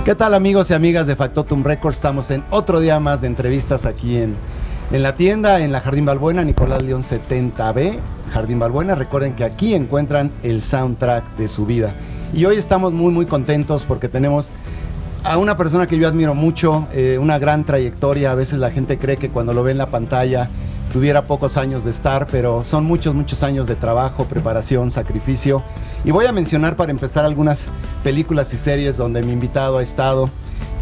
¿Qué tal, amigos y amigas de Factotum Records? Estamos en otro día más de entrevistas aquí en la tienda, en la Jardín Balbuena, Nicolás León 70B, Jardín Balbuena. Recuerden que aquí encuentran el soundtrack de su vida. Y hoy estamos muy contentos porque tenemos a una persona que yo admiro mucho, una gran trayectoria. A veces la gente cree que cuando lo ve en la pantalla tuviera pocos años de estar, pero son muchos años de trabajo, preparación, sacrificio. Y voy a mencionar para empezar algunas películas y series donde mi invitado ha estado.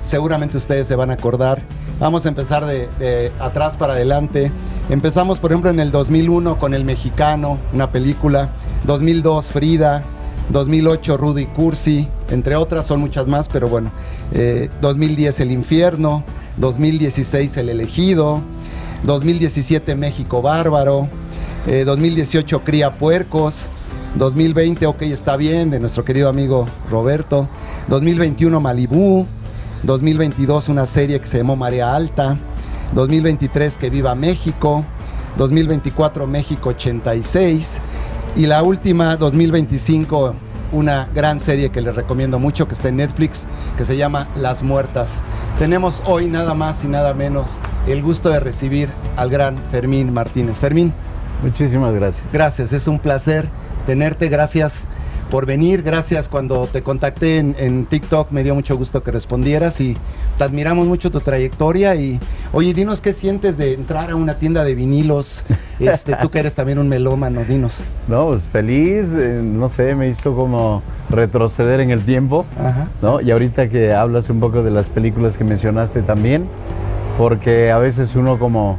Seguramente ustedes se van a acordar. Vamos a empezar de atrás para adelante. Empezamos, por ejemplo, en el 2001 con El Mexicano, una película. 2002, Frida. 2008, Rudy Cursi. Entre otras, son muchas más, pero bueno. 2010, El Infierno. 2016, El Elegido. 2017, México Bárbaro. 2018, Cría Puercos. 2020, Ok Está Bien, de nuestro querido amigo Roberto. 2021, Malibú. 2022, una serie que se llamó Marea Alta. 2023, Que Viva México. 2024, México 86. Y la última, 2025, una gran serie que les recomiendo mucho, que está en Netflix, que se llama Las Muertas. Tenemos hoy nada más y nada menos el gusto de recibir al gran Fermín Martínez. Fermín. Muchísimas gracias. Gracias, es un placer tenerte, gracias por venir, gracias. Cuando te contacté en TikTok me dio mucho gusto que respondieras y te admiramos mucho tu trayectoria. Y oye, dinos qué sientes de entrar a una tienda de vinilos, tú que eres también un melómano, dinos. No, pues feliz, no sé, me hizo como retroceder en el tiempo. Ajá. ¿No? Y ahorita que hablas un poco de las películas que mencionaste también, porque a veces uno como,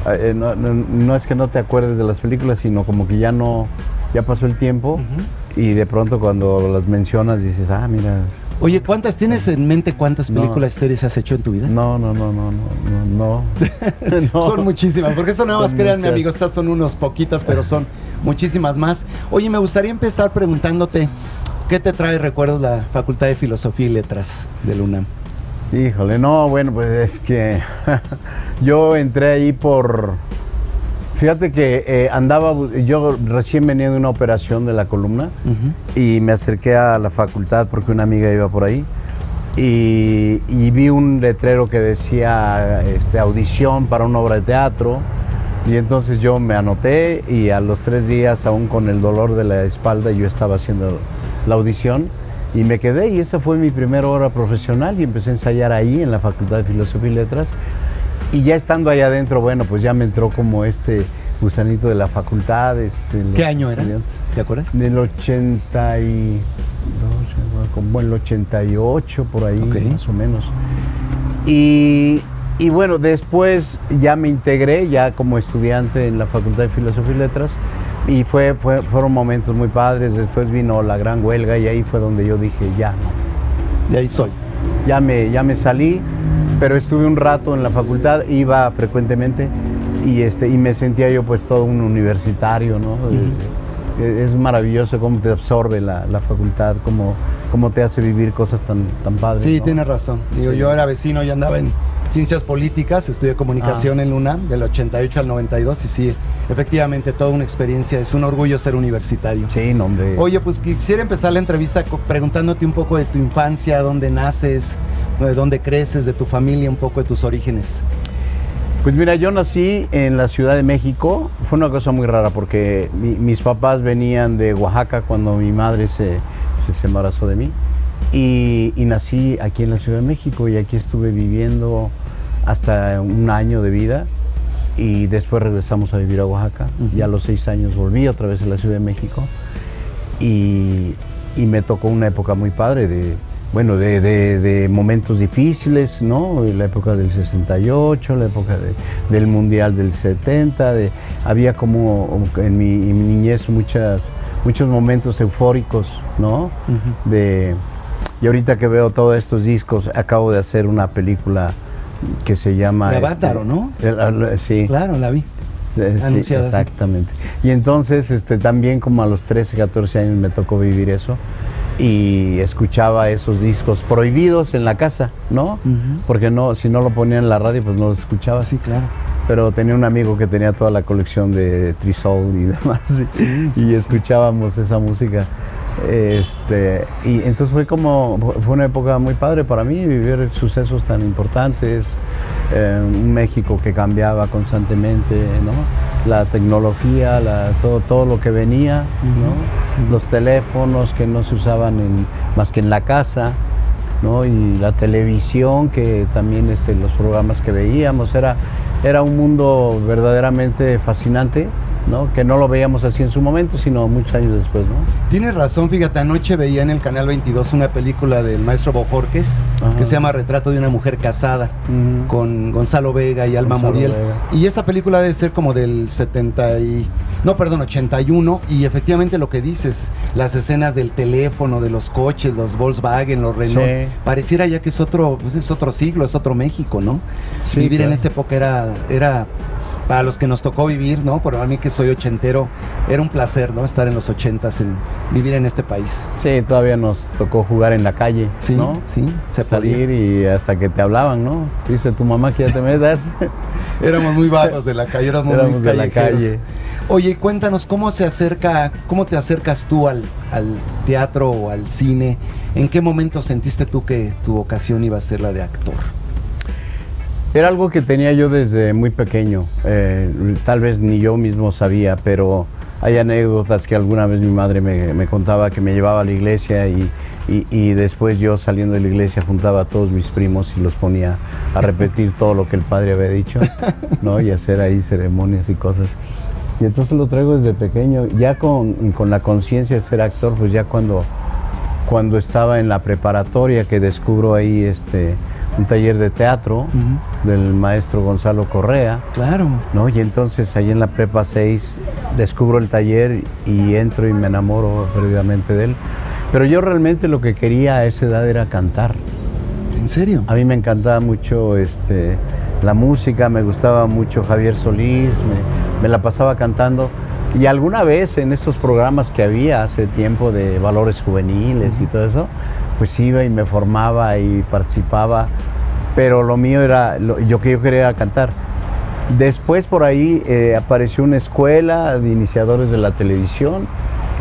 no es que no te acuerdes de las películas, sino como que ya pasó el tiempo. Y de pronto cuando las mencionas dices, ah, mira. Oye, ¿tienes en mente cuántas películas y series has hecho en tu vida? No. Son muchísimas, porque eso nada más, créanme, muchas, amigos, estas son unos poquitas, pero son muchísimas más. Oye, me gustaría empezar preguntándote, ¿qué te trae recuerdos la Facultad de Filosofía y Letras del UNAM? Híjole, no, bueno, pues es que yo entré ahí fíjate que yo recién venía de una operación de la columna y me acerqué a la facultad porque una amiga iba por ahí y vi un letrero que decía audición para una obra de teatro, y entonces yo me anoté y a los 3 días, aún con el dolor de la espalda, yo estaba haciendo la audición y me quedé, y esa fue mi primera obra profesional y empecé a ensayar ahí en la Facultad de Filosofía y Letras. Y ya estando allá adentro, bueno, pues ya me entró como gusanito de la facultad. ¿Qué año era? ¿Te acuerdas? Del 82, como el 88, por ahí, okay, más o menos. Y bueno, después ya me integré ya como estudiante en la Facultad de Filosofía y Letras, y fueron momentos muy padres. Después vino la gran huelga y ahí fue donde yo dije, ya no. De ahí soy. Ya me salí. Pero estuve un rato en la facultad, iba frecuentemente y me sentía yo pues todo un universitario, ¿no? Es maravilloso cómo te absorbe la facultad, cómo te hace vivir cosas tan padres. Sí, ¿no? tienes razón. Digo, sí. Yo era vecino, yo andaba en Ciencias Políticas, estudié Comunicación en UNAM, del 88 al 92, y sí, efectivamente, toda una experiencia, es un orgullo ser universitario. Sí, no, hombre. Oye, pues quisiera empezar la entrevista preguntándote un poco de tu infancia, dónde naces, de dónde creces, de tu familia, un poco de tus orígenes. Pues mira, yo nací en la Ciudad de México. Fue una cosa muy rara porque mis papás venían de Oaxaca cuando mi madre se embarazó de mí, y nací aquí en la Ciudad de México, y aquí estuve viviendo hasta 1 año de vida, y después regresamos a vivir a Oaxaca. Y a los 6 años volví otra vez a la Ciudad de México, y me tocó una época muy padre de momentos difíciles, ¿no? La época del 68, la época del Mundial del 70, había como en mi niñez muchos momentos eufóricos, ¿no? Y ahorita que veo todos estos discos, acabo de hacer una película que se llama... De Bátaro, ¿no? Sí. Claro, la vi. Sí, exactamente. Y entonces también como a los 13, 14 años me tocó vivir eso, y escuchaba esos discos prohibidos en la casa, ¿no? Porque si no lo ponían en la radio, pues no los escuchaba. Sí, claro. Pero tenía un amigo que tenía toda la colección de Tri-Soul y demás, y escuchábamos esa música. Y entonces fue una época muy padre para mí, vivir sucesos tan importantes, un México que cambiaba constantemente, ¿no? La tecnología, todo lo que venía, ¿no? Los teléfonos que no se usaban más que en la casa, ¿no? Y la televisión, que también los programas que veíamos, era un mundo verdaderamente fascinante, ¿no? Que no lo veíamos así en su momento, sino muchos años después, ¿no? Tienes razón, fíjate, anoche veía en el Canal 22 una película del maestro Bojorqués, que se llama Retrato de una mujer casada, con Gonzalo Vega y Alma Muriel. Y esa película debe ser como del 81, y efectivamente lo que dices, las escenas del teléfono, de los coches, los Volkswagen, los Renault, sí. Pareciera ya que es otro siglo, es otro México, ¿no? Sí, vivir en esa época era para los que nos tocó vivir, ¿no? Por a mí que soy ochentero, era un placer, ¿no? Estar en los 80s, vivir en este país. Sí, todavía nos tocó jugar en la calle, sí, ¿no? Sí, salir y hasta que te hablaban, ¿no? Dice tu mamá que ya te metas. Éramos muy vagos de la calle, éramos muy de la calle. Oye, cuéntanos, ¿cómo te acercas tú al teatro o al cine? ¿En qué momento sentiste tú que tu vocación iba a ser la de actor? Era algo que tenía yo desde muy pequeño, tal vez ni yo mismo sabía, pero hay anécdotas que alguna vez mi madre me contaba, que me llevaba a la iglesia y después yo, saliendo de la iglesia, juntaba a todos mis primos y los ponía a repetir todo lo que el padre había dicho, ¿no? Y hacer ahí ceremonias y cosas. Y entonces lo traigo desde pequeño, ya con la conciencia de ser actor, pues ya cuando estaba en la preparatoria, que descubro ahí un taller de teatro del maestro Gonzalo Correa. Claro. ¿No? Y entonces ahí en la Prepa 6 descubro el taller y entro y me enamoro perdidamente de él. Pero yo realmente lo que quería a esa edad era cantar. ¿En serio? A mí me encantaba mucho la música, me gustaba mucho Javier Solís, me la pasaba cantando. Y alguna vez en estos programas que había hace tiempo de valores juveniles y todo eso, pues iba y me formaba y participaba, pero lo mío era, yo quería cantar. Después por ahí apareció una escuela de iniciadores de la televisión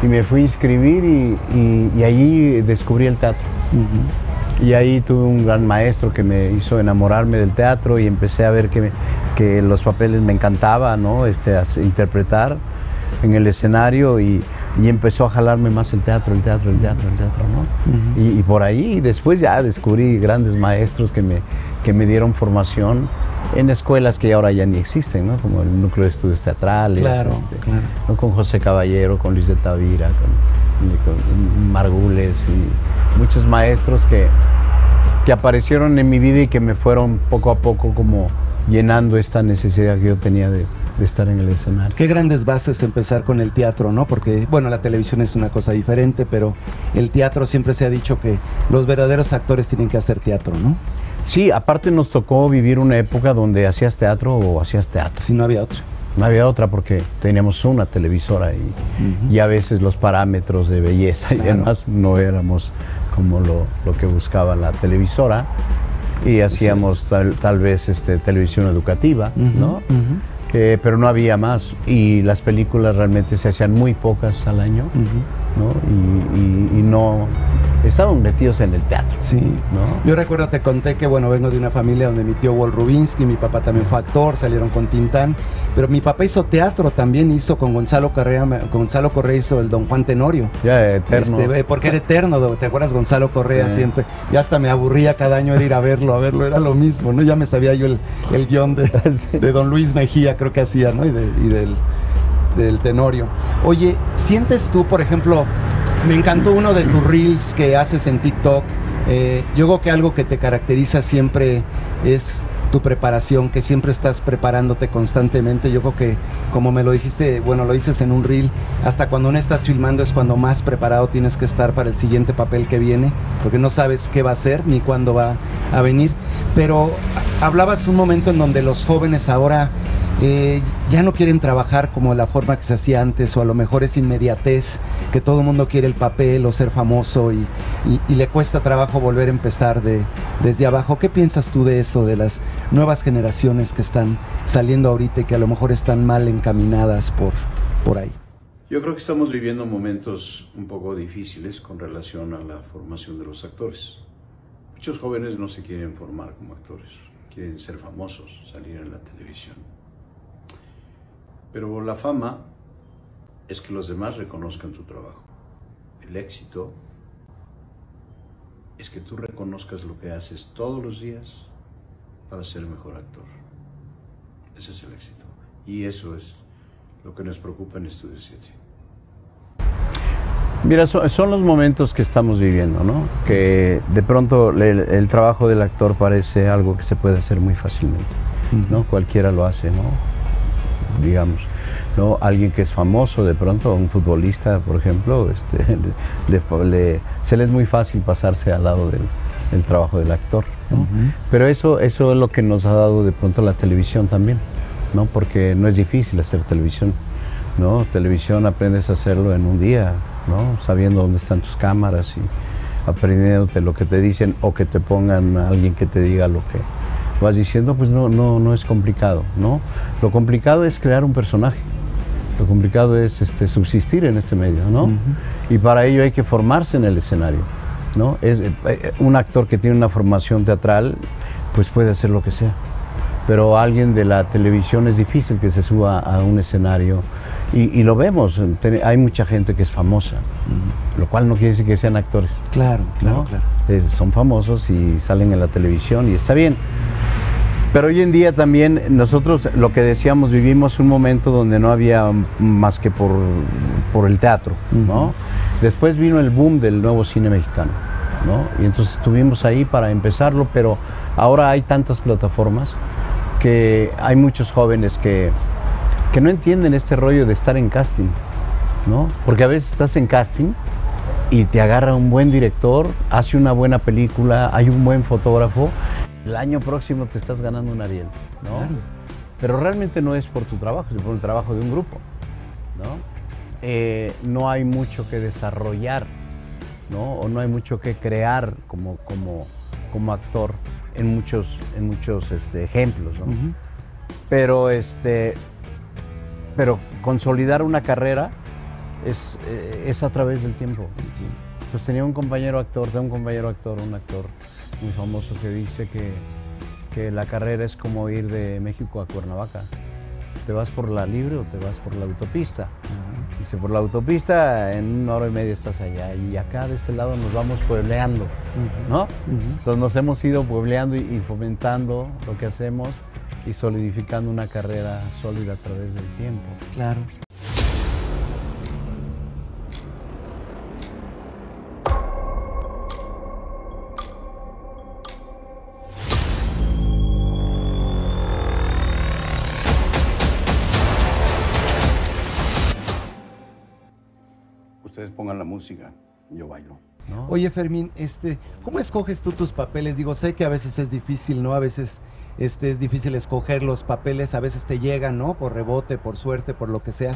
y me fui a inscribir y allí descubrí el teatro. Y ahí tuve un gran maestro que me hizo enamorarme del teatro y empecé a ver que los papeles me encantaba, ¿no? Interpretar en el escenario y empezó a jalarme más el teatro, ¿no? Y por ahí después ya descubrí grandes maestros que me dieron formación en escuelas que ahora ya ni existen, ¿no? Como el Núcleo de Estudios Teatrales, claro. ¿no? Con José Caballero, con Luis de Tavira, con Margules y muchos maestros que aparecieron en mi vida y que me fueron poco a poco como llenando esta necesidad que yo tenía de estar en el escenario. Qué grandes bases empezar con el teatro, ¿no? Porque, bueno, la televisión es una cosa diferente, pero el teatro siempre se ha dicho que los verdaderos actores tienen que hacer teatro, ¿no? Sí, aparte nos tocó vivir una época donde hacías teatro o hacías teatro. Sí, no había otra. No había otra porque teníamos una televisora y a veces los parámetros de belleza y demás no éramos como lo que buscaba la televisora y hacíamos tal vez televisión educativa, ¿no? Pero no había más y las películas realmente se hacían muy pocas al año, ¿no? Y no estaban metidos en el teatro. Sí, ¿no? Yo recuerdo, te conté que, bueno, vengo de una familia donde mi tío Walt Rubinsky, mi papá también fue actor, salieron con Tintán, pero mi papá hizo teatro también, hizo con Gonzalo Correa hizo el Don Juan Tenorio. Ya, eterno. Porque era eterno, ¿te acuerdas? Gonzalo Correa siempre, ya hasta me aburría cada año ir a verlo, era lo mismo, ¿no? Ya me sabía yo el guión de Don Luis Mejía, creo que hacía, ¿no? Y del Tenorio. Oye, ¿sientes tú, por ejemplo, me encantó uno de tus reels que haces en TikTok? Yo creo que algo que te caracteriza siempre es tu preparación, que siempre estás preparándote constantemente. Yo creo que, como me lo dijiste, bueno, lo dices en un reel, hasta cuando no estás filmando es cuando más preparado tienes que estar para el siguiente papel que viene, porque no sabes qué va a ser ni cuándo va a venir. Pero hablabas un momento en donde los jóvenes ahora ya no quieren trabajar como la forma que se hacía antes, o a lo mejor es inmediatez, que todo el mundo quiere el papel o ser famoso y le cuesta trabajo volver a empezar desde abajo. ¿Qué piensas tú de eso, de las nuevas generaciones que están saliendo ahorita y que a lo mejor están mal encaminadas por ahí? Yo creo que estamos viviendo momentos un poco difíciles con relación a la formación de los actores. Muchos jóvenes no se quieren formar como actores, quieren ser famosos, salir en la televisión. Pero la fama es que los demás reconozcan tu trabajo. El éxito es que tú reconozcas lo que haces todos los días para ser mejor actor. Ese es el éxito. Y eso es lo que nos preocupa en Estudio 7. Mira, son los momentos que estamos viviendo, ¿no? Que de pronto el trabajo del actor parece algo que se puede hacer muy fácilmente, ¿no? Cualquiera lo hace, ¿no? Digamos, ¿no? Alguien que es famoso, de pronto, un futbolista, por ejemplo, se le es muy fácil pasarse al lado del trabajo del actor, ¿no? Pero eso es lo que nos ha dado de pronto la televisión también, ¿no? Porque no es difícil hacer televisión, ¿no? Televisión aprendes a hacerlo en un día, ¿no? Sabiendo dónde están tus cámaras y aprendiéndote lo que te dicen o que te pongan a alguien que te diga lo que vas diciendo, pues no es complicado, ¿no? Lo complicado es crear un personaje, lo complicado es subsistir en este medio, ¿no? Y para ello hay que formarse en el escenario, ¿no? Un actor que tiene una formación teatral, pues puede hacer lo que sea, pero alguien de la televisión es difícil que se suba a un escenario. Y lo vemos, hay mucha gente que es famosa, lo cual no quiere decir que sean actores. Claro, claro, ¿no? claro. Son famosos y salen en la televisión y está bien. Pero hoy en día también nosotros, lo que decíamos, vivimos un momento donde no había más que por el teatro, ¿no? Después vino el boom del nuevo cine mexicano, ¿no? Y entonces estuvimos ahí para empezarlo, pero ahora hay tantas plataformas que hay muchos jóvenes que no entienden este rollo de estar en casting, ¿no? Porque a veces estás en casting y te agarra un buen director, hace una buena película, hay un buen fotógrafo, el año próximo te estás ganando un Ariel, ¿no? Claro. Pero realmente no es por tu trabajo, es por el trabajo de un grupo, ¿no? No hay mucho que desarrollar, ¿no? O no hay mucho que crear como actor en muchos ejemplos, ¿no? Pero consolidar una carrera es a través del tiempo. Entonces tengo un compañero actor, un actor muy famoso que dice que la carrera es como ir de México a Cuernavaca. ¿Te vas por la libre o te vas por la autopista? Dice, por la autopista en 1 hora y media estás allá y acá de este lado nos vamos puebleando, ¿no? Entonces nos hemos ido puebleando y fomentando lo que hacemos y solidificando una carrera sólida a través del tiempo. Claro. Ustedes pongan la música, yo bailo, ¿no? Oye, Fermín, ¿cómo escoges tú tus papeles? Digo, sé que a veces es difícil, ¿no? A veces es difícil escoger los papeles, a veces te llegan, ¿no? Por rebote, por suerte, por lo que sea.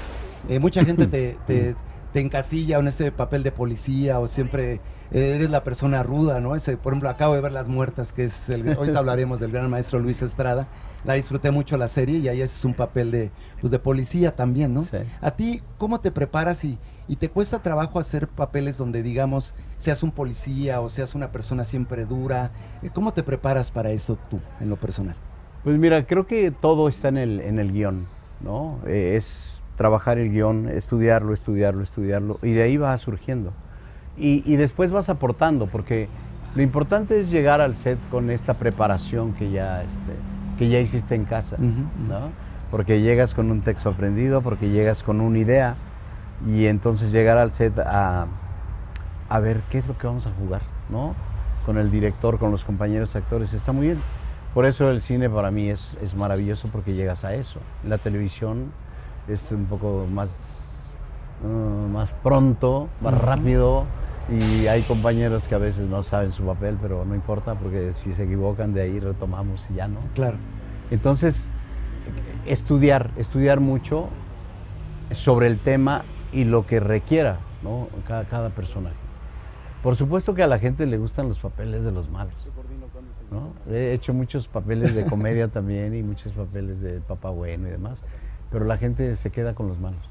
Mucha gente te encasilla en ese papel de policía o siempre eres la persona ruda, ¿no? Por ejemplo, acabo de ver Las Muertas, que es ahorita hablaremos del gran maestro Luis Estrada. La disfruté mucho la serie y ahí es un papel de policía también, ¿no? Sí. A ti, ¿cómo te preparas y te cuesta trabajo hacer papeles donde, digamos, seas un policía o seas una persona siempre dura? ¿Cómo te preparas para eso tú, en lo personal? Pues mira, creo que todo está en el guión, ¿no? Es trabajar el guión, estudiarlo, y de ahí va surgiendo. Y después vas aportando, porque lo importante es llegar al set con esta preparación que ya hiciste en casa, ¿no? Porque llegas con un texto aprendido, porque llegas con una idea, y entonces llegar al set a ver qué es lo que vamos a jugar, ¿no? Con el director, con los compañeros actores, está muy bien. Por eso el cine para mí es maravilloso, porque llegas a eso. La televisión es un poco más pronto, más rápido, y hay compañeros que a veces no saben su papel, pero no importa, porque si se equivocan de ahí retomamos y ya, ¿no? Claro. Entonces, estudiar mucho sobre el tema y lo que requiera, ¿no? Cada personaje. Por supuesto que a la gente le gustan los papeles de los malos, ¿no? He hecho muchos papeles de comedia también y muchos papeles de papá bueno y demás, pero la gente se queda con los malos.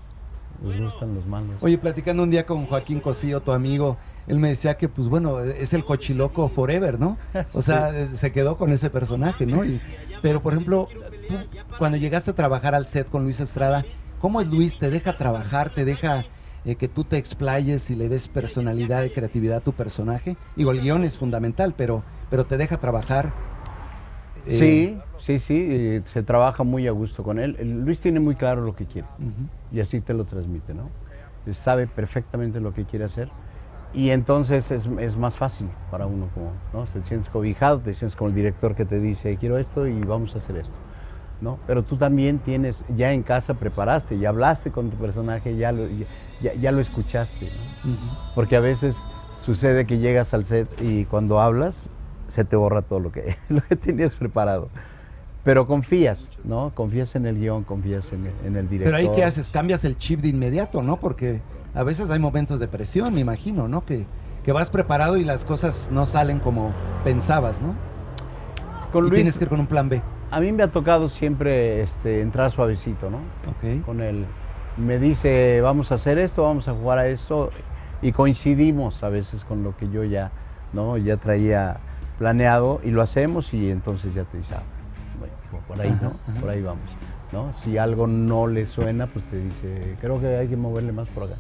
nos gustan los malos. Oye, platicando un día con Joaquín Cosío, tu amigo, él me decía que, pues bueno, es el cochiloco forever, ¿no? O sea, se quedó con ese personaje, ¿no? Pero, por ejemplo, tú, cuando llegaste a trabajar al set con Luis Estrada, ¿cómo es Luis? ¿Te deja trabajar? ¿Te deja que tú te explayes y le des personalidad y creatividad a tu personaje? Digo, el guión es fundamental, pero te deja trabajar. Sí, se trabaja muy a gusto con él. Luis tiene muy claro lo que quiere y así te lo transmite, ¿no? Sabe perfectamente lo que quiere hacer y entonces es más fácil para uno, como, ¿no? Te sientes cobijado, te sientes como el director que te dice, quiero esto y vamos a hacer esto, ¿no? Pero tú también tienes, ya en casa preparaste, ya hablaste con tu personaje, ya lo escuchaste, ¿no? Porque a veces sucede que llegas al set y cuando hablas se te borra todo lo que tenías preparado. Pero confías, ¿no? Confías en el guión, confías en el director. Pero ahí, ¿qué haces? Cambias el chip de inmediato, ¿no? Porque a veces hay momentos de presión, me imagino, ¿no? Que vas preparado y las cosas no salen como pensabas, ¿no? Con Luis, tienes que ir con un plan B. A mí me ha tocado siempre entrar suavecito, ¿no? Ok. Con él. Me dice, vamos a hacer esto, vamos a jugar a esto, y coincidimos a veces con lo que yo ya traía planeado, y lo hacemos, y entonces ya te dice, bueno, por ahí, ¿no? Por ahí vamos, ¿no? Si algo no le suena, pues te dice, creo que hay que moverle más por acá.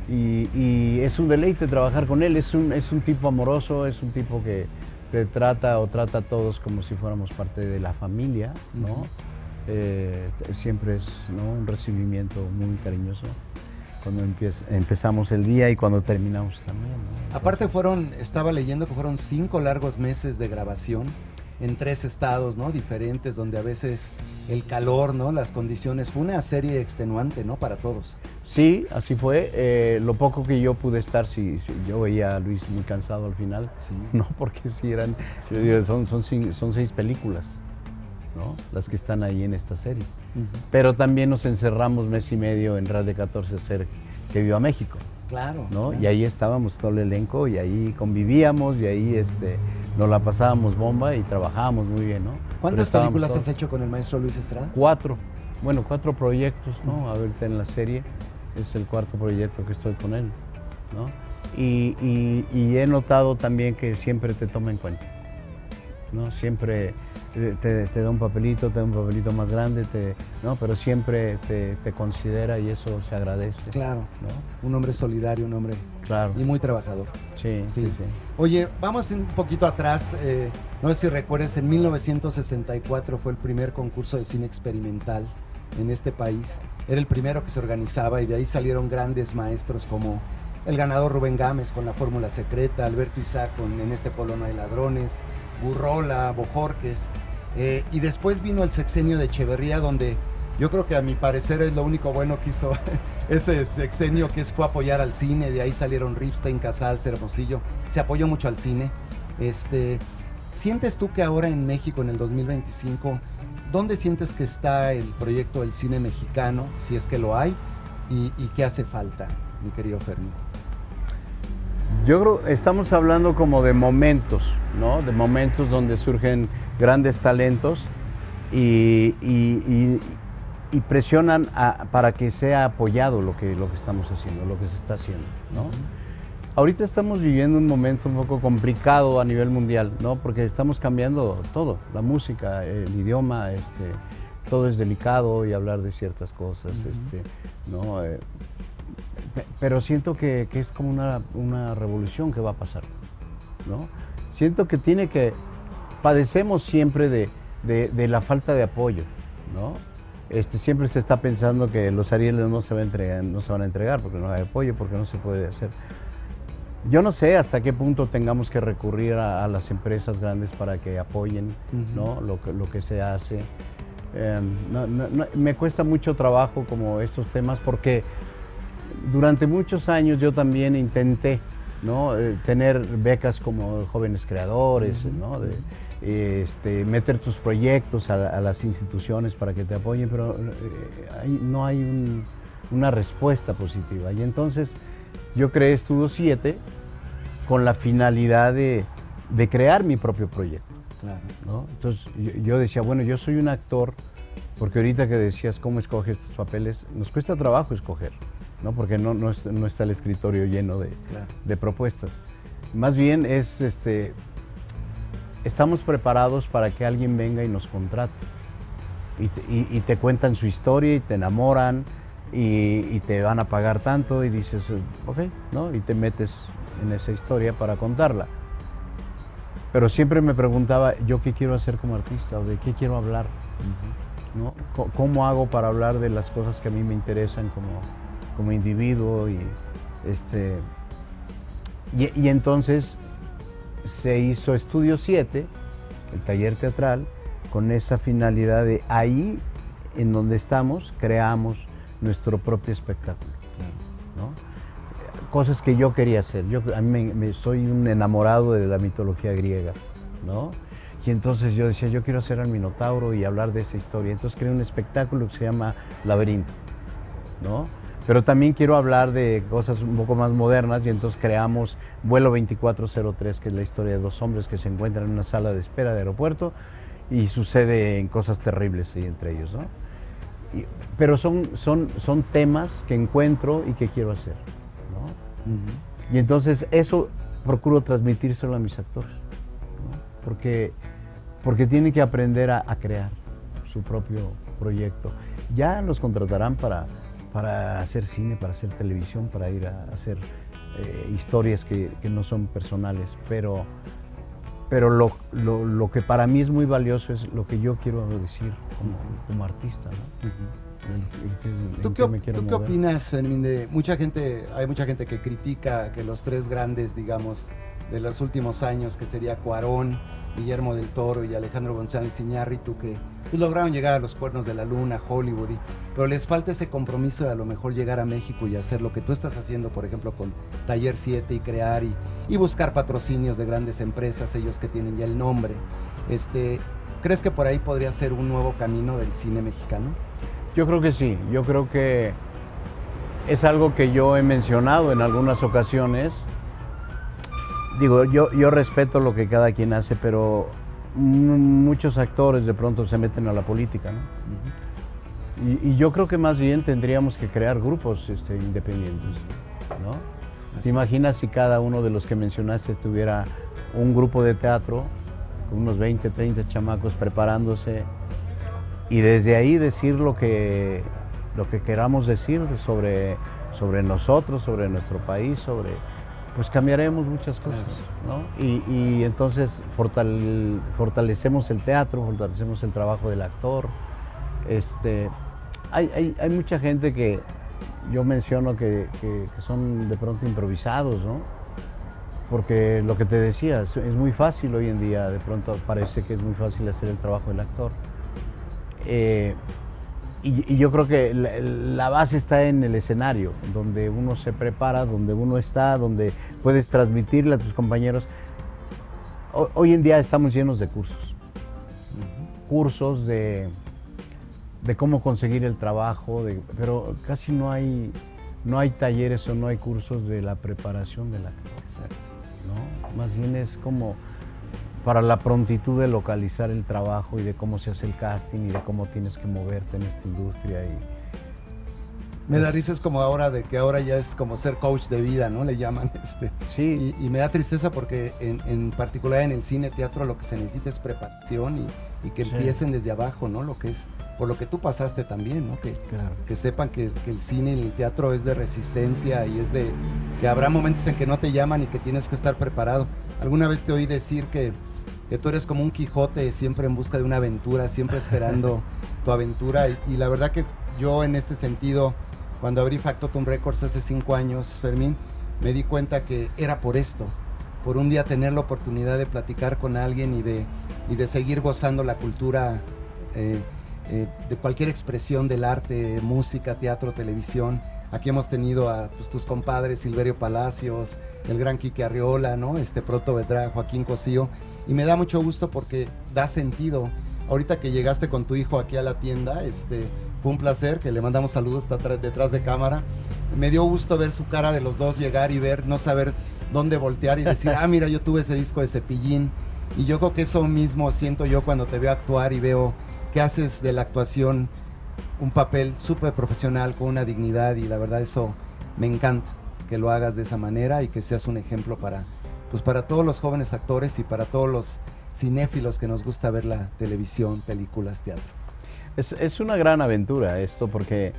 Y es un deleite trabajar con él, es un tipo amoroso, es un tipo que te trata a todos como si fuéramos parte de la familia, ¿no? Siempre es, ¿no?, un recibimiento muy cariñoso cuando empezamos el día y cuando terminamos también, ¿no? Aparte estaba leyendo que fueron 5 largos meses de grabación en 3 estados, ¿no?, diferentes, donde a veces el calor, ¿no?, las condiciones, fue una serie extenuante, ¿no?, para todos. Sí, así fue. Lo poco que yo pude estar, sí, yo veía a Luis muy cansado al final, sí. No, porque sí son 6 películas, ¿no?, las que están ahí en esta serie. Pero también nos encerramos mes y medio en Radio 14 a hacer Que Viva México. Claro, ¿no? Claro. Y ahí estábamos todo el elenco y ahí convivíamos y ahí nos la pasábamos bomba y trabajábamos muy bien, ¿no? ¿Cuántas películas has hecho con el maestro Luis Estrada? 4. Bueno, 4 proyectos, ¿no? Ahorita en la serie es el 4º proyecto que estoy con él, ¿no? Y he notado también que siempre te toma en cuenta, ¿no? Siempre te da un papelito más grande, ¿no? Pero siempre te considera y eso se agradece. Claro, ¿no? Un hombre solidario, un hombre claro. Y muy trabajador. Sí. Oye, vamos un poquito atrás, no sé si recuerdes, en 1964 fue el primer concurso de cine experimental en este país. Era el primero que se organizaba y de ahí salieron grandes maestros como el ganador Rubén Gámez con La Fórmula Secreta, Alberto Isaac con En este pueblo no hay ladrones, Burrola, Bojorques, y después vino el sexenio de Echeverría, donde yo creo que a mi parecer es lo único bueno que hizo ese sexenio, que fue apoyar al cine. De ahí salieron Ripstein, Casals, Hermosillo, se apoyó mucho al cine. ¿Sientes tú que ahora en México, en el 2025, dónde sientes que está el proyecto del cine mexicano, si es que lo hay, y qué hace falta, mi querido Fermín? Yo creo que estamos hablando como de momentos, ¿no? De momentos donde surgen grandes talentos y presionan para que sea apoyado lo que estamos haciendo, lo que se está haciendo, ¿no? Ahorita estamos viviendo un momento un poco complicado a nivel mundial, ¿no? Porque estamos cambiando todo, la música, el idioma, todo es delicado y hablar de ciertas cosas, ¿no? Pero siento que es como una revolución que va a pasar, ¿no? Siento que padecemos siempre de la falta de apoyo, ¿no? Siempre se está pensando que los Arieles no se van a entregar porque no hay apoyo, porque no se puede hacer. Yo no sé hasta qué punto tengamos que recurrir a las empresas grandes para que apoyen, ¿no? lo que se hace. Me cuesta mucho trabajo como estos temas porque durante muchos años yo también intenté, ¿no? Tener becas como jóvenes creadores, ¿no? Meter tus proyectos a las instituciones para que te apoyen, pero no hay una respuesta positiva. Y entonces yo creé Estudio 7 con la finalidad de crear mi propio proyecto. Claro. ¿No? Entonces yo decía, bueno, yo soy un actor, porque ahorita que decías cómo escoges tus papeles, nos cuesta trabajo escoger. ¿no? Porque no está el escritorio lleno Claro. de propuestas. Más bien estamos preparados para que alguien venga y nos contrate. Y te cuentan su historia y te enamoran y te van a pagar tanto y dices, ok, ¿no? Y te metes en esa historia para contarla. Pero siempre me preguntaba, ¿yo qué quiero hacer como artista? ¿O de qué quiero hablar? ¿No? ¿Cómo hago para hablar de las cosas que a mí me interesan como individuo? Y entonces se hizo Estudio 7, el taller teatral, con esa finalidad de ahí, en donde estamos, creamos nuestro propio espectáculo, ¿no? Cosas que yo quería hacer. A mí soy un enamorado de la mitología griega, ¿no? Y entonces yo decía, yo quiero hacer al Minotauro y hablar de esa historia. Entonces creé un espectáculo que se llama Laberinto, ¿no? Pero también quiero hablar de cosas un poco más modernas y entonces creamos Vuelo 2403, que es la historia de dos hombres que se encuentran en una sala de espera de aeropuerto y suceden cosas terribles ahí entre ellos, ¿no? Pero son temas que encuentro y que quiero hacer, ¿no? Y entonces eso procuro transmitírselo a mis actores, ¿no? Porque tienen que aprender a crear su propio proyecto. Ya los contratarán para hacer cine, para hacer televisión, para ir a hacer historias que no son personales, pero lo que para mí es muy valioso es lo que yo quiero decir como artista, ¿no? ¿Tú qué opinas, Fermín? Hay mucha gente que critica que los tres grandes, digamos, de los últimos años, que sería Cuarón, Guillermo del Toro y Alejandro González Iñárritu, que pues, lograron llegar a los cuernos de la luna, Hollywood, pero les falta ese compromiso de a lo mejor llegar a México y hacer lo que tú estás haciendo, por ejemplo, con Taller 7 y crear y buscar patrocinios de grandes empresas, ellos que tienen ya el nombre. ¿Crees que por ahí podría ser un nuevo camino del cine mexicano? Yo creo que sí, yo creo que es algo que yo he mencionado en algunas ocasiones. Digo, yo respeto lo que cada quien hace, pero muchos actores de pronto se meten a la política, ¿no? Y yo creo que más bien tendríamos que crear grupos independientes, ¿no? ¿Te imaginas si cada uno de los que mencionaste tuviera un grupo de teatro con unos 20, 30 chamacos preparándose y desde ahí decir lo que queramos decir sobre nosotros, sobre nuestro país, pues cambiaremos muchas cosas, ¿no? Y entonces fortalecemos el teatro, fortalecemos el trabajo del actor. Hay mucha gente que yo menciono que son de pronto improvisados, ¿no? Porque lo que te decía, es muy fácil hoy en día, de pronto parece que es muy fácil hacer el trabajo del actor. Y yo creo que la base está en el escenario, donde uno se prepara, donde uno está, donde puedes transmitirle a tus compañeros. Hoy en día estamos llenos de cursos. Cursos de cómo conseguir el trabajo, pero casi no hay talleres o no hay cursos de la preparación del actor. Exacto. ¿No? Más bien es como para la prontitud de localizar el trabajo y de cómo se hace el casting y de cómo tienes que moverte en esta industria. Me da risa, es como ahora, de que ahora ya es como ser coach de vida, ¿no? Le llaman. Sí. Y me da tristeza porque en particular en el cine, teatro, lo que se necesita es preparación y que empiecen desde abajo, ¿no? Lo que es, por lo que tú pasaste también, ¿no? Claro. Que sepan que el cine y el teatro es de resistencia y es que habrá momentos en que no te llaman y que tienes que estar preparado. Alguna vez te oí decir que tú eres como un Quijote, siempre en busca de una aventura, siempre esperando tu aventura. Y la verdad que yo en este sentido, cuando abrí Factotum Records hace 5 años, Fermín, me di cuenta que era por esto, por un día tener la oportunidad de platicar con alguien y de seguir gozando la cultura de cualquier expresión del arte, música, teatro, televisión. Aquí hemos tenido a tus compadres Silverio Palacios, el gran Quique Arriola, ¿no? Proto Vedra, Joaquín Cosío, y me da mucho gusto porque da sentido. Ahorita que llegaste con tu hijo aquí a la tienda, fue un placer, que le mandamos saludos, está detrás de cámara. Me dio gusto ver su cara de los dos llegar y no saber dónde voltear y decir, mira, yo tuve ese disco de Cepillín. Y yo creo que eso mismo siento yo cuando te veo actuar y veo que haces de la actuación un papel súper profesional, con una dignidad, y la verdad eso me encanta que lo hagas de esa manera y que seas un ejemplo para, pues para todos los jóvenes actores y para todos los cinéfilos que nos gusta ver la televisión, películas, teatro. Es una gran aventura esto porque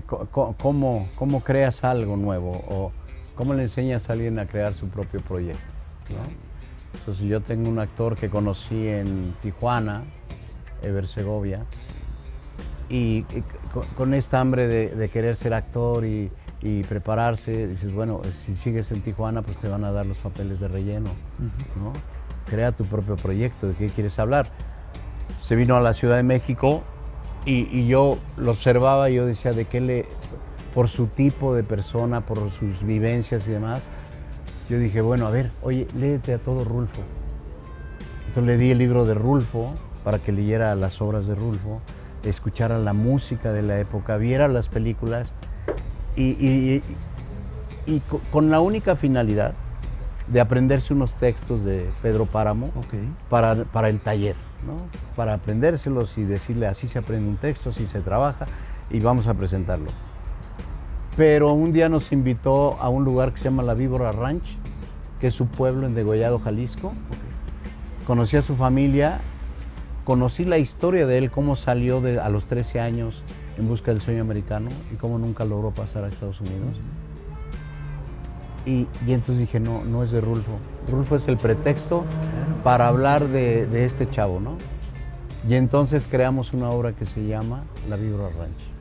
¿cómo creas algo nuevo o cómo le enseñas a alguien a crear su propio proyecto, ¿no? Entonces yo tengo un actor que conocí en Tijuana, Ever Segovia, y con esta hambre de querer ser actor y prepararse, dices, bueno, si sigues en Tijuana, pues te van a dar los papeles de relleno, ¿no? Crea tu propio proyecto, ¿de qué quieres hablar? Se vino a la Ciudad de México y yo lo observaba y yo decía, por su tipo de persona, por sus vivencias y demás, yo dije, bueno, a ver, oye, léete a todo Rulfo. Entonces le di el libro de Rulfo para que leyera las obras de Rulfo, escuchara la música de la época, viera las películas y con la única finalidad de aprenderse unos textos de Pedro Páramo para el taller, ¿no? Para aprendérselos y decirle así se aprende un texto, así se trabaja y vamos a presentarlo. Pero un día nos invitó a un lugar que se llama La Víbora Ranch, que es su pueblo en Degollado, Jalisco. Conocí a su familia, conocí la historia de él, cómo salió a los 13 años en busca del sueño americano y cómo nunca logró pasar a Estados Unidos. Y entonces dije, no es de Rulfo. Rulfo es el pretexto para hablar de este chavo, ¿no? Y entonces creamos una obra que se llama La Víbora Ranch.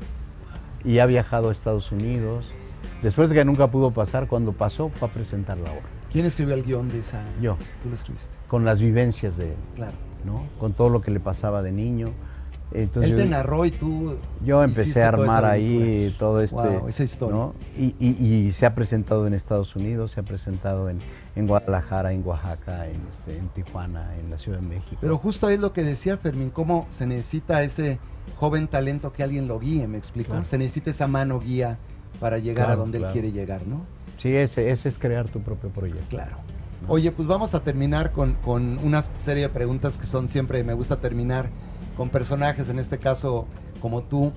Y ha viajado a Estados Unidos. Después de que nunca pudo pasar, cuando pasó fue a presentar la obra. ¿Quién escribió el guión de esa? Yo. ¿Tú lo escribiste? Con las vivencias de él, claro, ¿no? Con todo lo que le pasaba de niño. Entonces él te narró y tú... Yo empecé a armar ahí todo esa historia. ¿no? Y se ha presentado en Estados Unidos, se ha presentado en Guadalajara, en Oaxaca, en Tijuana, en la Ciudad de México. Pero justo ahí es lo que decía Fermín, cómo se necesita ese joven talento que alguien lo guíe, ¿me explico? Claro. Se necesita esa mano guía para llegar a donde él quiere llegar, ¿no? Sí, ese es crear tu propio proyecto. Claro. ¿No? Oye, pues vamos a terminar con una serie de preguntas que son siempre, me gusta terminar con personajes, en este caso como tú.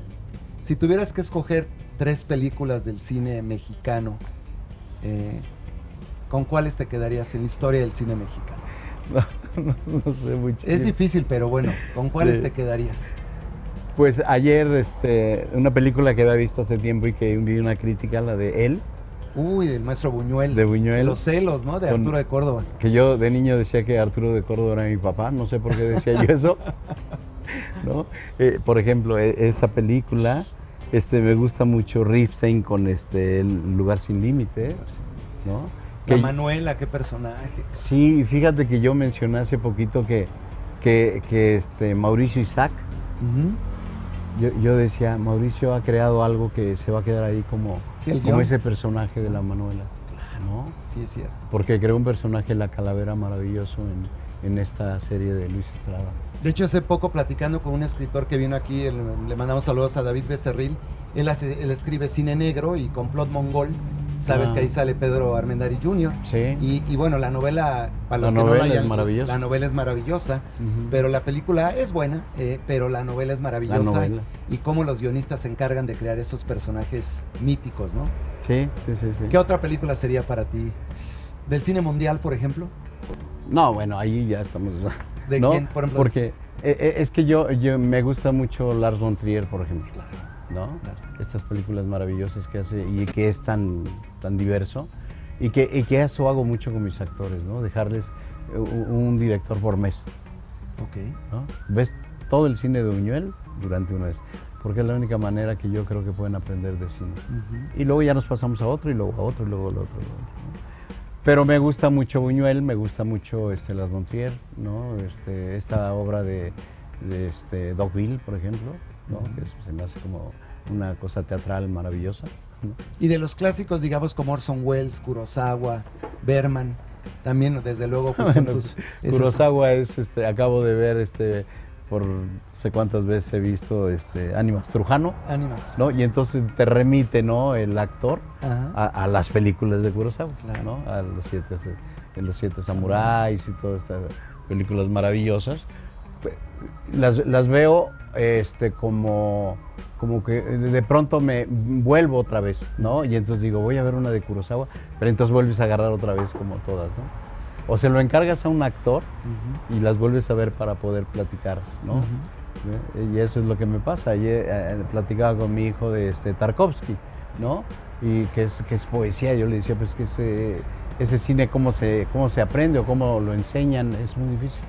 Si tuvieras que escoger 3 películas del cine mexicano, ¿con cuáles te quedarías en la historia del cine mexicano? No sé mucho. Es difícil, pero bueno, ¿con cuáles te quedarías? Pues ayer, una película que había visto hace tiempo y que vi una crítica, la de Él. Uy, del maestro Buñuel. De Buñuel. De Los celos, ¿no? De Arturo de Córdoba. Que yo de niño decía que Arturo de Córdoba era mi papá, no sé por qué decía yo eso, ¿no? Por ejemplo, esa película, me gusta mucho Ripstein con El lugar sin límite, ¿no? La Manuela, qué personaje. Sí, fíjate que yo mencioné hace poquito que Mauricio Isaac, yo decía, Mauricio ha creado algo que se va a quedar ahí como ese personaje de la Manuela. Claro, ¿no? Sí, es cierto. Porque creó un personaje, la Calavera, maravilloso en esta serie de Luis Estrada. De hecho, hace poco platicando con un escritor que vino aquí, le mandamos saludos a David Becerril, él escribe cine negro y complot mongol. Sabes que ahí sale Pedro Armendáriz Jr. Sí. Y bueno, la novela, para los que no la hayan, es maravillosa. La novela es maravillosa, pero la película es buena, pero la novela es maravillosa. Y cómo los guionistas se encargan de crear esos personajes míticos, ¿no? Sí. ¿Qué otra película sería para ti? ¿Del cine mundial, por ejemplo? No, bueno, ahí ya estamos... ¿De ¿no? quién, por ejemplo? Porque es que yo me gusta mucho Lars von Trier, por ejemplo. Claro. ¿No? Claro. Estas películas maravillosas que hace y que es tan diverso y que eso hago mucho con mis actores, ¿no? Dejarles un director por mes. ¿No? Ves todo el cine de Buñuel durante un mes, porque es la única manera que yo creo que pueden aprender de cine. Y luego ya nos pasamos a otro y luego a otro y luego al otro. ¿No? Pero me gusta mucho Buñuel, me gusta mucho Lars von Trier, ¿no? Esta obra de Dogville, por ejemplo, ¿no? Que se me hace como una cosa teatral maravillosa, ¿no? Y de los clásicos, digamos, como Orson Welles, Kurosawa, Bergman, también, desde luego, pues, bueno, Kurosawa acabo de ver, por no sé cuántas veces he visto Ánimas Trujano, ¿no? Y entonces te remite, ¿no? El actor a las películas de Kurosawa, claro, ¿no? A los siete samuráis y todas estas películas maravillosas. Las veo como como que de pronto me vuelvo otra vez, ¿no? Y entonces digo, voy a ver una de Kurosawa, pero entonces vuelves a agarrar otra vez como todas, ¿no? O se lo encargas a un actor y las vuelves a ver para poder platicar, ¿no? Y eso es lo que me pasa. Ayer platicaba con mi hijo de Tarkovsky, ¿no? Y que es poesía. Yo le decía, pues que ese cine, cómo se aprende o cómo lo enseñan, es muy difícil,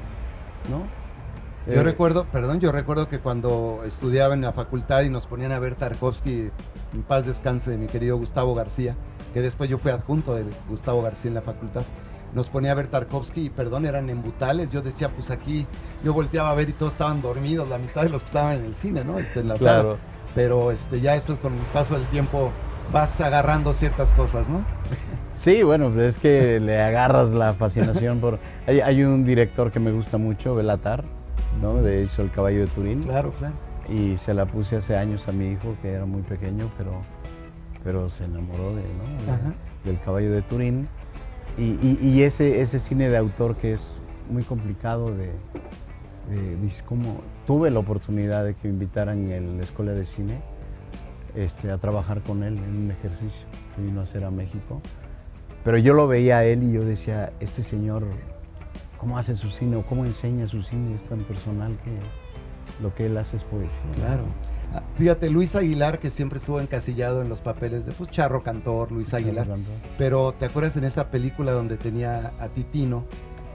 ¿no? Yo recuerdo que cuando estudiaba en la facultad y nos ponían a ver Tarkovsky, en paz descanse, de mi querido Gustavo García, que después yo fui adjunto de Gustavo García en la facultad, nos ponía a ver Tarkovsky y, eran embutales. Yo decía, pues aquí, yo volteaba a ver y todos estaban dormidos, la mitad de los que estaban en el cine, ¿no? En la sala. Pero ya después, con el paso del tiempo, vas agarrando ciertas cosas, ¿no? Sí, bueno, es que le agarras la fascinación por... Hay un director que me gusta mucho, Belatar, ¿no? Hizo El caballo de Turín. Claro, claro. Y se la puse hace años a mi hijo, que era muy pequeño, pero se enamoró del caballo de Turín. Y ese cine de autor que es muy complicado como tuve la oportunidad de que me invitaran en la escuela de cine a trabajar con él en un ejercicio que vino a hacer a México. Pero yo lo veía a él y yo decía, este señor, ¿cómo hace su cine o cómo enseña su cine? Es tan personal que lo que él hace es poesía. Claro. Fíjate, Luis Aguilar, que siempre estuvo encasillado en los papeles de Charro cantor, Luis Aguilar. Pero ¿te acuerdas en esa película donde tenía a Titino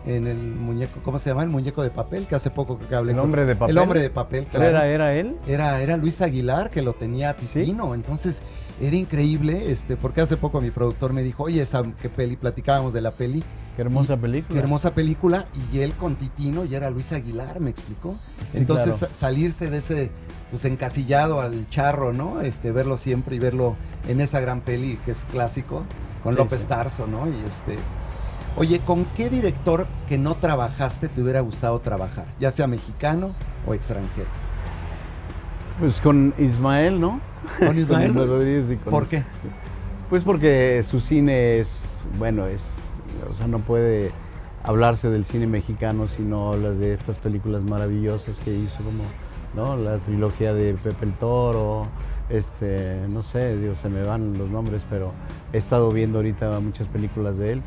en el muñeco, ¿cómo se llama? El muñeco de papel, que hace poco que hablé. El hombre de papel. El hombre de papel, claro. ¿Era él? Era Luis Aguilar, que lo tenía a Titino. ¿Sí? Entonces era increíble, porque hace poco mi productor me dijo, oye, ¿qué peli? Platicábamos de la peli. Qué hermosa película. Qué hermosa película, y él con Titino y era Luis Aguilar, me explicó. Sí, entonces, claro, salirse de ese, pues encasillado al Charro, ¿no? Verlo siempre y verlo en esa gran peli que es clásico, con López Tarso, ¿no? Y oye, ¿con qué director que no trabajaste te hubiera gustado trabajar? Ya sea mexicano o extranjero. Pues con Ismael, ¿no? ¿Con Ismael? Con Rodríguez y con... ¿Por qué? Pues porque su cine es, o sea, no puede hablarse del cine mexicano si no hablas de estas películas maravillosas que hizo, como, ¿no? La trilogía de Pepe el Toro, no sé, Dios, se me van los nombres, pero he estado viendo ahorita muchas películas de él,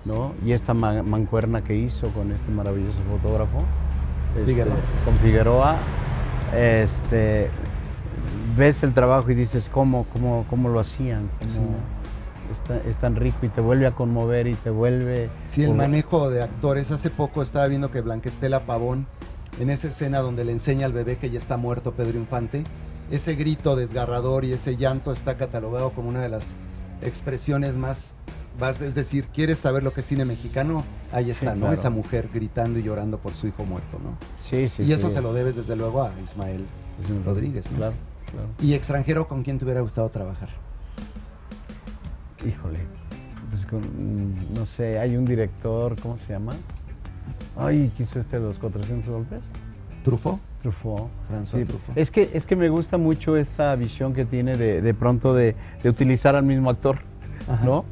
¿no? Y esta mancuerna que hizo con este maravilloso fotógrafo, con Figueroa, ves el trabajo y dices, ¿cómo lo hacían? Es tan rico y te vuelve a conmover y te vuelve... Sí, el manejo de actores. Hace poco estaba viendo que Blanca Estela Pavón, en esa escena donde le enseña al bebé que ya está muerto, Pedro Infante, ese grito desgarrador y ese llanto está catalogado como una de las expresiones más... Es decir, ¿quieres saber lo que es cine mexicano? Ahí está, sí, ¿no? Claro. Esa mujer gritando y llorando por su hijo muerto, ¿no? Sí, sí. Y eso se lo debes desde luego a Ismael Rodríguez, ¿no? Claro. ¿Y extranjero con quién te hubiera gustado trabajar? Híjole, pues no sé, hay un director, ¿cómo se llama? Ay, ¿qué hizo los 400 golpes? ¿Truffaut? Truffaut. François Truffaut. Es que me gusta mucho esta visión que tiene de pronto de utilizar al mismo actor, ajá, ¿no?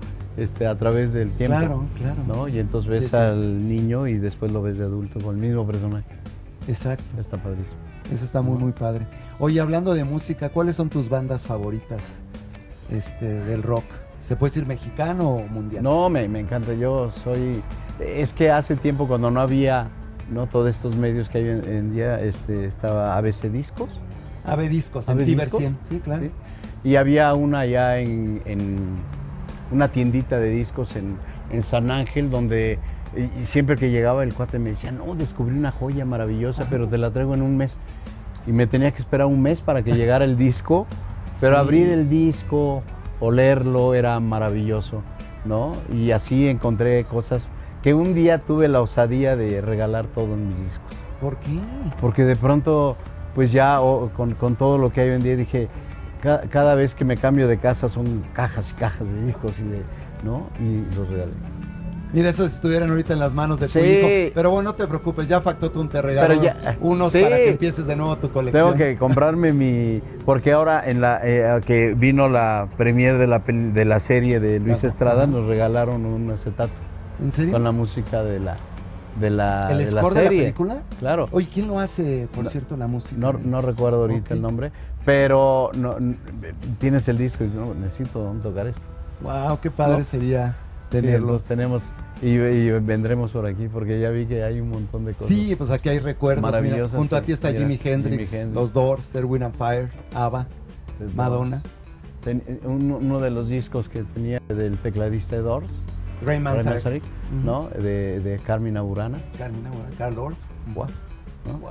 A través del tiempo. Claro, claro. ¿No? Y entonces ves al niño y después lo ves de adulto con el mismo personaje. Exacto. Está padrísimo. Eso está muy, muy padre. Oye, hablando de música, ¿cuáles son tus bandas favoritas del rock? ¿Se puede decir mexicano o mundial? No, me encanta. Es que hace tiempo cuando no había, ¿no?, todos estos medios que hay en día, estaba ABC Discos. AB Discos, en Tiber 100. Sí, claro. Sí. Y había una allá en una tiendita de discos en San Ángel, donde y siempre que llegaba el cuate me decía, no, descubrí una joya maravillosa, pero te la traigo en un mes. Y me tenía que esperar un mes para que llegara el disco, pero sí, abrir el disco, olerlo, era maravilloso, ¿no? Y así encontré cosas que un día tuve la osadía de regalar todos mis discos. ¿Por qué? Porque de pronto, pues ya con todo lo que hay hoy en día, dije, cada vez que me cambio de casa son cajas y cajas de discos, ¿no? Y los regalé. Mira, eso si estuvieran ahorita en las manos de tu hijo. Pero bueno, no te preocupes, ya Factotum te regaló unos para que empieces de nuevo tu colección. Tengo que comprarme porque ahora en que vino la premier de la serie de Luis Estrada, nos regalaron un acetato. ¿En serio? Con la música de ¿El de la score de la serie. película? Claro. Oye, ¿quién lo hace, por cierto, la música? No recuerdo ahorita el nombre, pero tienes el disco y dices, no, necesito tocar esto. Wow, qué padre sería tenerlo. Sí, los tenemos y vendremos por aquí porque ya vi que hay un montón de cosas. Sí, pues aquí hay recuerdos. Maravillosas. Mira, junto a ti está Jimi Hendrix, los Doors, Earth, Wind and Fire, ABBA, Madonna. Uno de los discos que tenía del tecladista de Doors, Ray Manzarek, ¿no? De Carmina Burana. Carl Orff. Wow. ¿No? Wow.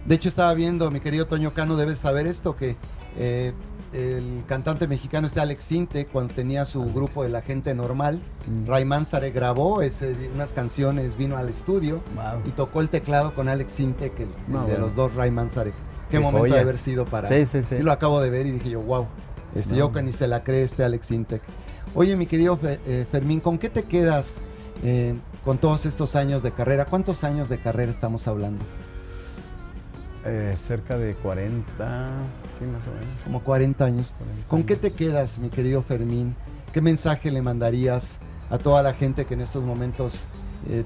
De hecho, estaba viendo, mi querido Toño Cano, debes saber esto, que el cantante mexicano Alex Sintek, cuando tenía su grupo de La Gente Normal, Ray Manzarek grabó unas canciones, vino al estudio y tocó el teclado con Alex Sintek, de los dos Ray Manzarek. Qué momento de haber sido para... Sí. Sí, lo acabo de ver y dije yo, wow, yo que ni se la cree Alex Sintek. Oye, mi querido Fermín, ¿con qué te quedas con todos estos años de carrera? ¿Cuántos años de carrera estamos hablando? Cerca de 40, sí, más o menos. Como 40 años. 40 ¿Con qué años. te quedas, mi querido Fermín? ¿Qué mensaje le mandarías a toda la gente que en estos momentos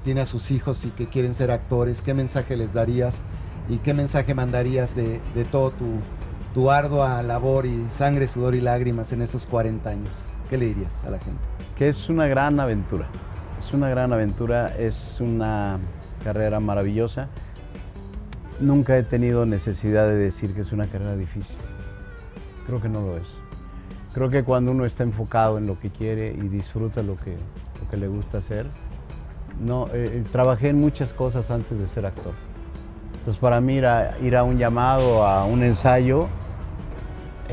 tiene a sus hijos y que quieren ser actores? ¿Qué mensaje les darías? ¿Y qué mensaje mandarías de todo tu ardua labor y sangre, sudor y lágrimas en estos 40 años? ¿Qué le dirías a la gente? Que es una gran aventura. Es una gran aventura, es una carrera maravillosa. Nunca he tenido necesidad de decir que es una carrera difícil. Creo que no lo es. Creo que cuando uno está enfocado en lo que quiere y disfruta lo que le gusta hacer, trabajé en muchas cosas antes de ser actor. Entonces para mí ir a un llamado, a un ensayo,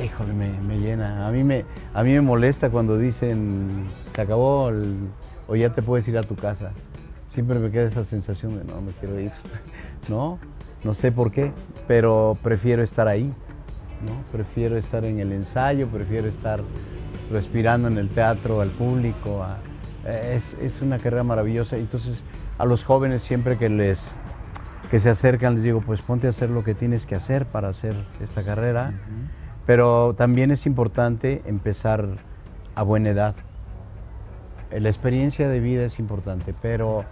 híjole, me llena. A mí me molesta cuando dicen, se acabó o ya te puedes ir a tu casa. Siempre me queda esa sensación de no, me quiero ir. No sé por qué, pero prefiero estar ahí, ¿no? Prefiero estar en el ensayo, prefiero estar respirando en el teatro al público. Es una carrera maravillosa. Entonces, a los jóvenes siempre que se acercan les digo, pues ponte a hacer lo que tienes que hacer para hacer esta carrera. Pero también es importante empezar a buena edad. La experiencia de vida es importante, pero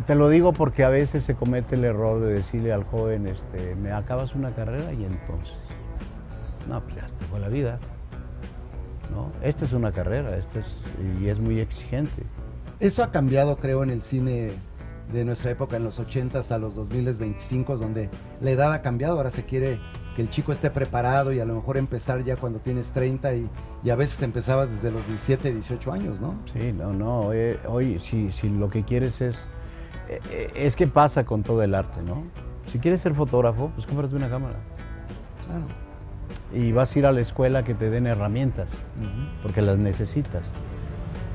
te lo digo porque a veces se comete el error de decirle al joven, me acabas una carrera y entonces, no, pues ya se fue la vida, ¿no? Esta es una carrera, y es muy exigente. Eso ha cambiado, creo, en el cine de nuestra época, en los 80 hasta los 2025, donde la edad ha cambiado. Ahora se quiere que el chico esté preparado y a lo mejor empezar ya cuando tienes 30 y a veces empezabas desde los 17, 18 años, ¿no? Sí, hoy si lo que quieres es que pasa con todo el arte, ¿no? Si quieres ser fotógrafo, pues cómprate una cámara. Claro. Y vas a ir a la escuela que te den herramientas, porque las necesitas.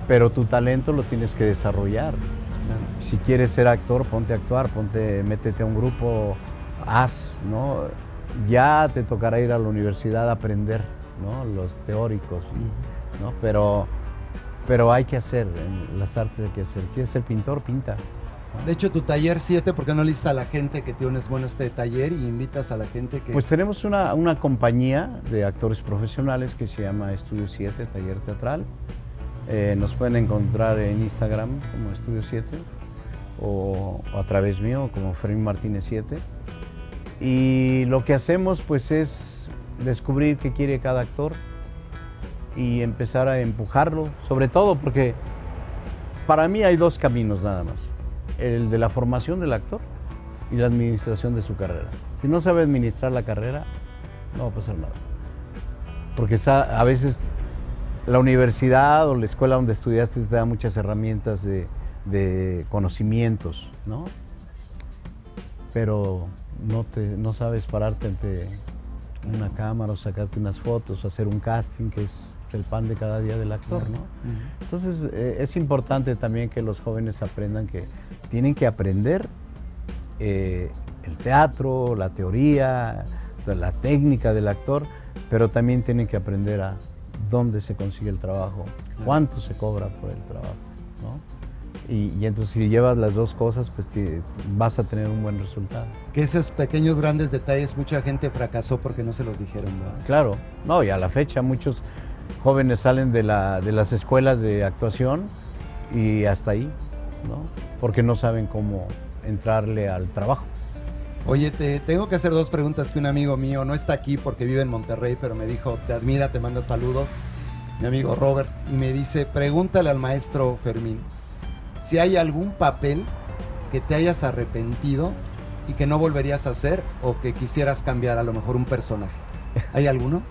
Pero tu talento lo tienes que desarrollar. Claro. Si quieres ser actor, ponte a actuar, métete a un grupo, ¿no? Ya te tocará ir a la universidad a aprender, ¿no? Los teóricos, ¿no? Pero hay que hacer, en las artes hay que hacer. ¿Quieres ser pintor? Pinta. De hecho, tu taller 7, ¿por qué no le dices a la gente que tienes bueno este taller y invitas a la gente que...? Pues tenemos una compañía de actores profesionales que se llama Estudio 7, Taller Teatral. Nos pueden encontrar en Instagram como Estudio 7 o a través mío como Fermín Martínez 7. Y lo que hacemos pues es descubrir qué quiere cada actor y empezar a empujarlo, sobre todo porque para mí hay dos caminos nada más. El de la formación del actor y la administración de su carrera. Si no sabe administrar la carrera, no va a pasar nada. Porque a veces la universidad o la escuela donde estudiaste te da muchas herramientas de conocimientos, ¿no? Pero no sabes pararte ante una cámara o sacarte unas fotos o hacer un casting, que es el pan de cada día del actor, ¿no? Entonces es importante también que los jóvenes aprendan que tienen que aprender el teatro, la teoría, la técnica del actor, pero también tienen que aprender a dónde se consigue el trabajo, cuánto se cobra por el trabajo, ¿no? Y entonces si llevas las dos cosas, pues vas a tener un buen resultado. Que esos pequeños, grandes detalles, mucha gente fracasó porque no se los dijeron, ¿no? Claro, no, y a la fecha muchos jóvenes salen de las escuelas de actuación y hasta ahí, ¿no? porque no saben cómo entrarle al trabajo. Oye, te tengo que hacer dos preguntas que un amigo mío no está aquí porque vive en Monterrey, pero me dijo, te admira, te manda saludos, mi amigo Robert, y me dice, pregúntale al maestro Fermín si hay algún papel que te hayas arrepentido y que no volverías a hacer o que quisieras cambiar, a lo mejor un personaje. ¿Hay alguno?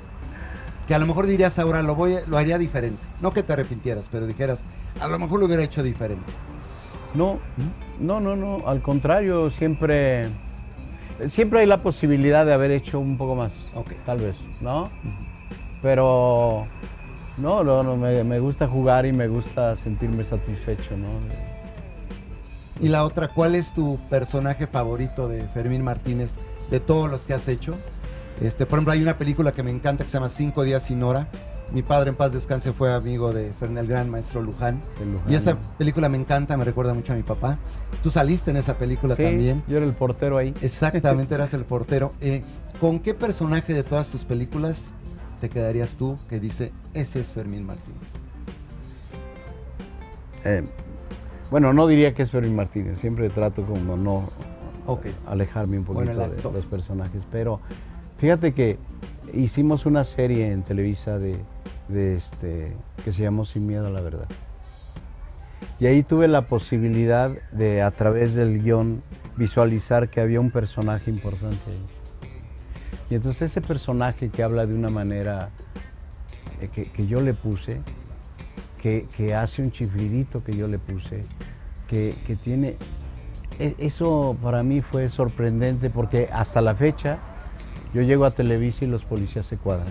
Que a lo mejor dirías ahora lo haría diferente. No que te arrepintieras, pero dijeras, a lo mejor lo hubiera hecho diferente. No, al contrario, siempre hay la posibilidad de haber hecho un poco más, tal vez, ¿no? Pero me gusta jugar y me gusta sentirme satisfecho, ¿no? Y la otra, ¿cuál es tu personaje favorito de Fermín Martínez de todos los que has hecho? Por ejemplo, hay una película que me encanta que se llama 5 días sin hora. Mi padre en paz descanse fue amigo de el gran maestro Luján. Y esa película me encanta, me recuerda mucho a mi papá. Tú saliste en esa película también. Yo era el portero ahí. Exactamente, eras el portero. ¿Con qué personaje de todas tus películas te quedarías tú que dice, ese es Fermín Martínez? Bueno, no diría que es Fermín Martínez, siempre trato como no alejarme un poquito de los personajes, pero fíjate que hicimos una serie en Televisa que se llamó Sin Miedo a la Verdad. Y ahí tuve la posibilidad de, a través del guión, visualizar que había un personaje importante ahí. Y entonces ese personaje que habla de una manera que yo le puse, que hace un chiflidito que yo le puse, que tiene... Eso para mí fue sorprendente porque hasta la fecha yo llego a Televisa y los policías se cuadran.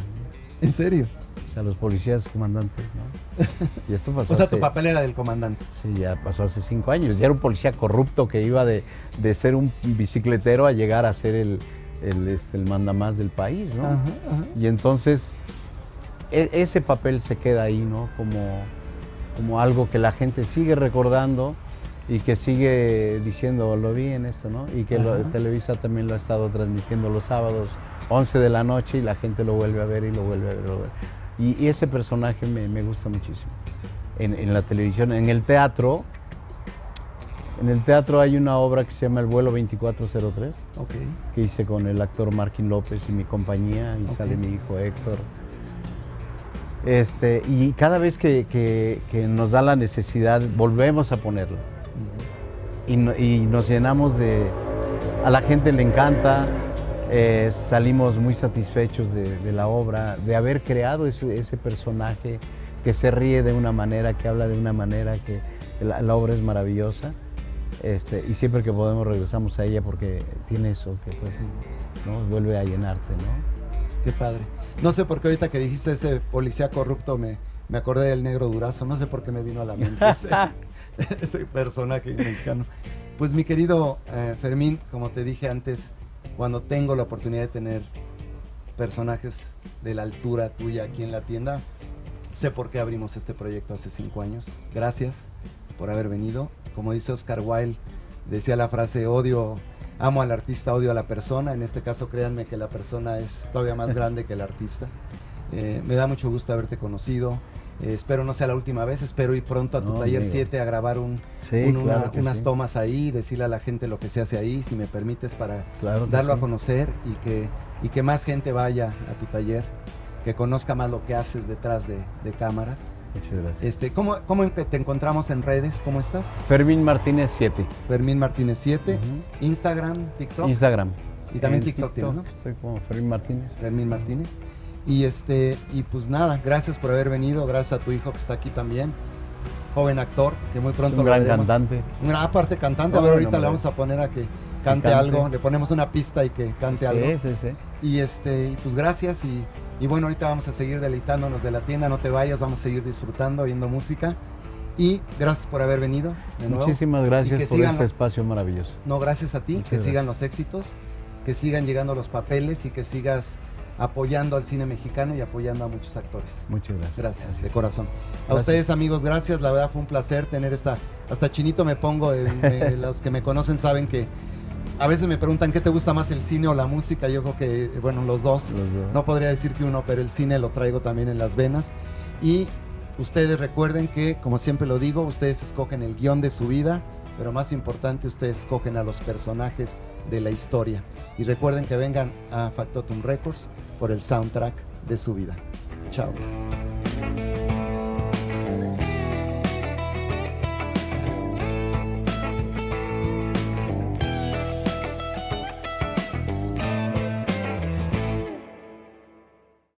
¿En serio? O sea, los policías comandantes, ¿no? Y esto pasó o sea, tu papel era del comandante. Sí, ya pasó hace 5 años. Ya era un policía corrupto que iba de ser un bicicletero a llegar a ser el mandamás del país, ¿no? Ajá. Y entonces ese papel se queda ahí, ¿no? Como algo que la gente sigue recordando y que sigue diciendo, lo vi en esto, ¿no? Y que Televisa también lo ha estado transmitiendo los sábados, 11 de la noche, y la gente lo vuelve a ver y lo vuelve a ver. Y ese personaje me gusta muchísimo. En la televisión, en el teatro hay una obra que se llama El vuelo 2403, que hice con el actor Marquín López y mi compañía, y sale mi hijo Héctor. Y cada vez que nos da la necesidad, volvemos a ponerlo. Y nos llenamos a la gente le encanta, salimos muy satisfechos de la obra, de haber creado ese personaje que se ríe de una manera, que habla de una manera, que la obra es maravillosa. Y siempre que podemos regresamos a ella porque tiene eso que pues, ¿no? Vuelve a llenarte, ¿no? Qué padre. No sé por qué ahorita que dijiste ese policía corrupto me acordé del Negro Durazo, no sé por qué me vino a la mente este personaje mexicano. Pues mi querido Fermín, como te dije antes, cuando tengo la oportunidad de tener personajes de la altura tuya aquí en la tienda, sé por qué abrimos este proyecto hace 5 años. Gracias por haber venido. Como dice Oscar Wilde, decía la frase, amo al artista, odio a la persona. En este caso, créanme que la persona es todavía más grande que el artista. Me da mucho gusto haberte conocido. Espero no sea la última vez, espero ir pronto a tu taller 7 a grabar unas tomas ahí, decirle a la gente lo que se hace ahí, si me permites, para darlo a conocer y que más gente vaya a tu taller, que conozca más lo que haces detrás de cámaras. Muchas gracias. ¿Cómo te encontramos en redes? ¿Cómo estás? Fermín Martínez 7. Fermín Martínez 7. Instagram, TikTok. Instagram. Y también TikTok tienes, ¿no? Estoy como Fermín Martínez. Fermín Martínez. Y pues nada, gracias por haber venido, gracias a tu hijo que está aquí también, joven actor, que muy pronto un gran cantante. Un gran aparte cantante, a ver, ahorita le vamos a poner a que cante algo, le ponemos una pista y que cante algo. Sí. Y pues gracias y bueno, ahorita vamos a seguir deleitándonos de la tienda, no te vayas, vamos a seguir disfrutando, oyendo música. Y gracias por haber venido de nuevo. Muchísimas gracias por este espacio maravilloso. No, gracias a ti, Muchas que gracias. sigan los éxitos, que sigan llegando los papeles y que sigas apoyando al cine mexicano y apoyando a muchos actores. Muchas gracias. Gracias, de corazón. A ustedes, amigos, gracias. La verdad fue un placer tener hasta chinito me pongo. Los que me conocen saben que a veces me preguntan qué te gusta más, el cine o la música. Yo creo que, bueno, los dos. No podría decir que uno, pero el cine lo traigo también en las venas. Y ustedes recuerden que, como siempre lo digo, ustedes escogen el guión de su vida pero más importante, ustedes escogen a los personajes de la historia. Y recuerden que vengan a Factotum Records por el soundtrack de su vida. Chao.